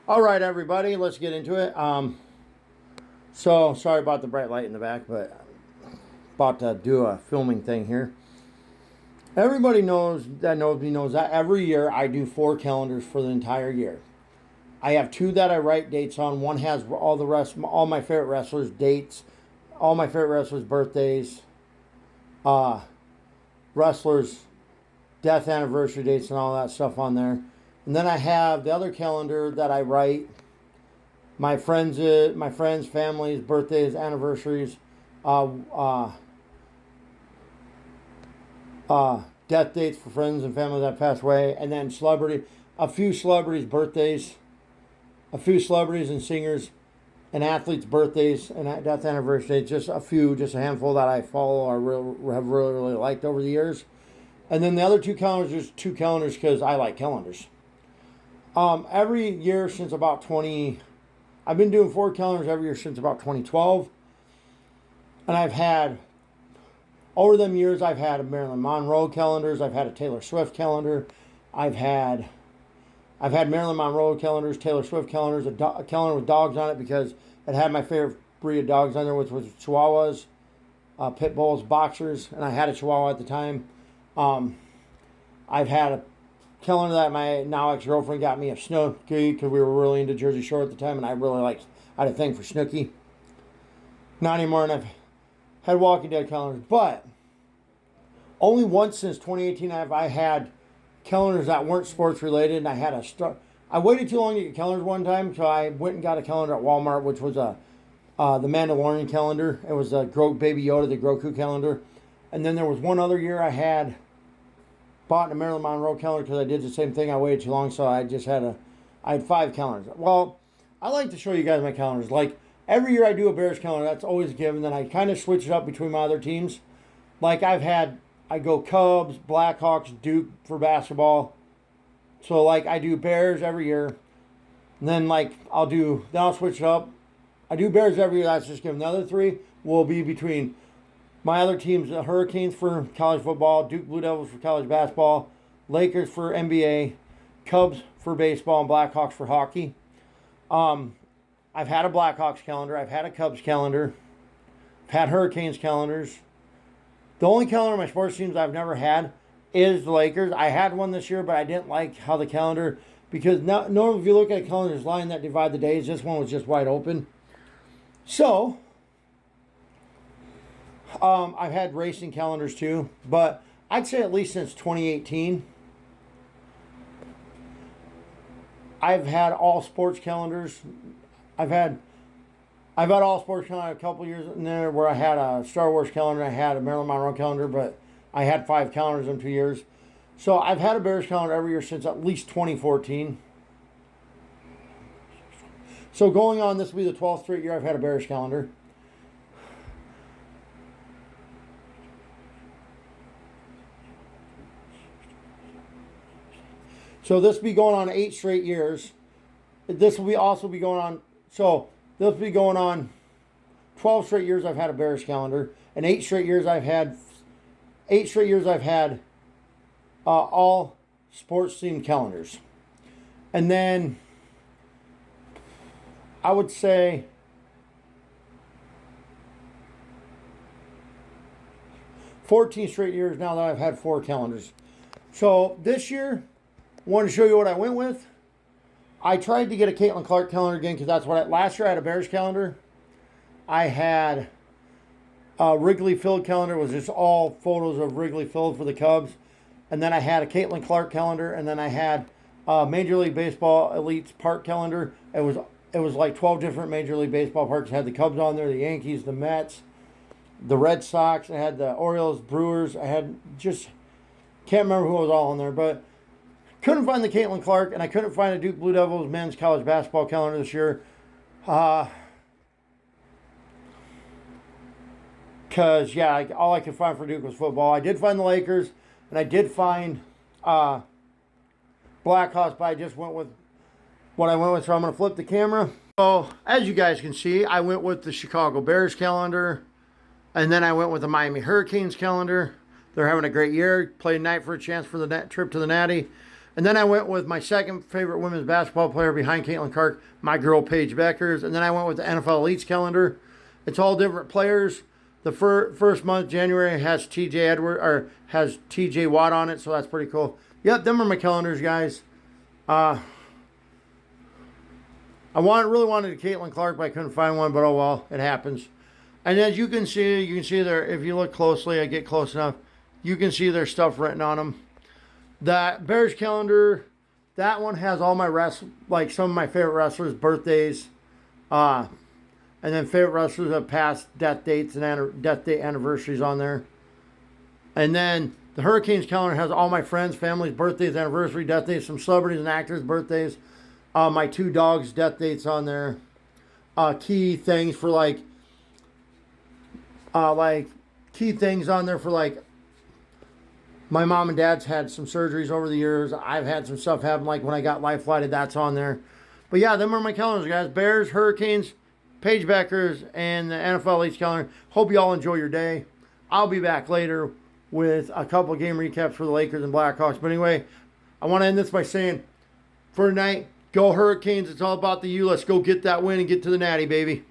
All right, everybody, let's get into it. So sorry about the bright light in the back, but about to do a filming thing here. Everybody knows me knows that every year I do 4 calendars for the entire year. I have 2 that I write dates on. One has all my favorite wrestlers' dates, all my favorite wrestlers' birthdays, wrestlers' death anniversary dates, and all that stuff on there. And then I have the other calendar that I write my friends, families, birthdays, anniversaries, uh, uh, death dates for friends and family that passed away, and then a few celebrities' birthdays, a few celebrities and singers and athletes' birthdays and death anniversaries. Just a handful that I follow or have really liked over the years. And then the other 2 calendars, just 2 calendars because I like calendars. Every year since about 20. I've been doing 4 calendars every year since about 2012. And over them years, I've had a Marilyn Monroe calendars. I've had a Taylor Swift calendar. I've had Marilyn Monroe calendars, Taylor Swift calendars, a calendar with dogs on it because it had my favorite breed of dogs on there, which was Chihuahuas, pit bulls, boxers, and I had a Chihuahua at the time. I've had a calendar that my now ex-girlfriend got me of Snooki because we were really into Jersey Shore at the time, and I had a thing for Snooki. Not anymore, and I've had Walking Dead calendars, but only once since 2018 have I had calendars that weren't sports related, and I waited too long to get calendars one time, so I went and got a calendar at Walmart, which was the Mandalorian calendar. It was a Baby Yoda, the Grogu calendar. And then there was one other year I had bought a Marilyn Monroe calendar because I did the same thing. I waited too long, so I had 5 calendars. Well, I like to show you guys my calendars. Like every year I do a Bears calendar, that's always a given. Then I kind of switch it up between my other teams. Like I go Cubs, Blackhawks, Duke for basketball. So like I do Bears every year. And then I'll switch it up. I do Bears every year, that's just given. The other 3 will be between my other teams, the Hurricanes for college football, Duke Blue Devils for college basketball, Lakers for NBA, Cubs for baseball, and Blackhawks for hockey. I've had a Blackhawks calendar. I've had a Cubs calendar. I've had Hurricanes calendars. The only calendar of my sports teams I've never had is the Lakers. I had one this year, but I didn't like how the calendar, because normally if you look at a calendar, there's line that divide the days. This one was just wide open. So, I've had racing calendars too, but I'd say at least since 2018, I've had all sports calendars. I've had all sports calendar a couple years in there where I had a Star Wars calendar, I had a Marilyn Monroe calendar, but I had 5 calendars in 2 years. So I've had a Bears calendar every year since at least 2014. So going on, this will be the 12th straight year I've had a Bears calendar. So this will be going on 8 straight years. This will be going on. So this will be going on 12 straight years I've had a Bears calendar, and 8 straight years I've had all sports themed calendars. And then I would say 14 straight years now that I've had 4 calendars. So this year, I wanted to show you what I went with. I tried to get a Caitlin Clark calendar again because last year I had a Bears calendar. I had a Wrigley Field calendar, was just all photos of Wrigley Field for the Cubs. And then I had a Caitlin Clark calendar, and then I had a Major League Baseball Elites Park calendar. It was like 12 different Major League Baseball parks. It had the Cubs on there, the Yankees, the Mets, the Red Sox. I had the Orioles, Brewers. I had can't remember who was all on there, but couldn't find the Caitlin Clark, and I couldn't find a Duke Blue Devils men's college basketball calendar this year. Because, all I could find for Duke was football. I did find the Lakers, and I did find Blackhawks, but I just went with what I went with, so I'm going to flip the camera. So, as you guys can see, I went with the Chicago Bears calendar, and then I went with the Miami Hurricanes calendar. They're having a great year. Played tonight for a chance for the trip to the Natty. And then I went with my second favorite women's basketball player behind Caitlin Clark, my girl Paige Beckers. And then I went with the NFL Elites calendar. It's all different players. The first month, January, has has TJ Watt on it, so that's pretty cool. Yep, them are my calendars, guys. I really wanted a Caitlin Clark, but I couldn't find one. But oh well, it happens. And as you can see there. If you look closely, I get close enough. You can see there's stuff written on them. That Bears calendar, that one has all my like some of my favorite wrestlers' birthdays, and then favorite wrestlers have passed death dates and death date anniversaries on there. And then the Hurricanes calendar has all my friends' families' birthdays, anniversary, death dates, some celebrities and actors' birthdays. My 2 dogs' death dates on there. Key things for like key things on there for like. My mom and dad's had some surgeries over the years. I've had some stuff happen, like when I got life flighted, that's on there. But yeah, them are my calendars, guys. Bears, Hurricanes, Paige Beckers, and the NFL East calendar. Hope you all enjoy your day. I'll be back later with a couple of game recaps for the Lakers and Blackhawks. But anyway, I want to end this by saying, for tonight, go Hurricanes. It's all about the U. Let's go get that win and get to the Natty, baby.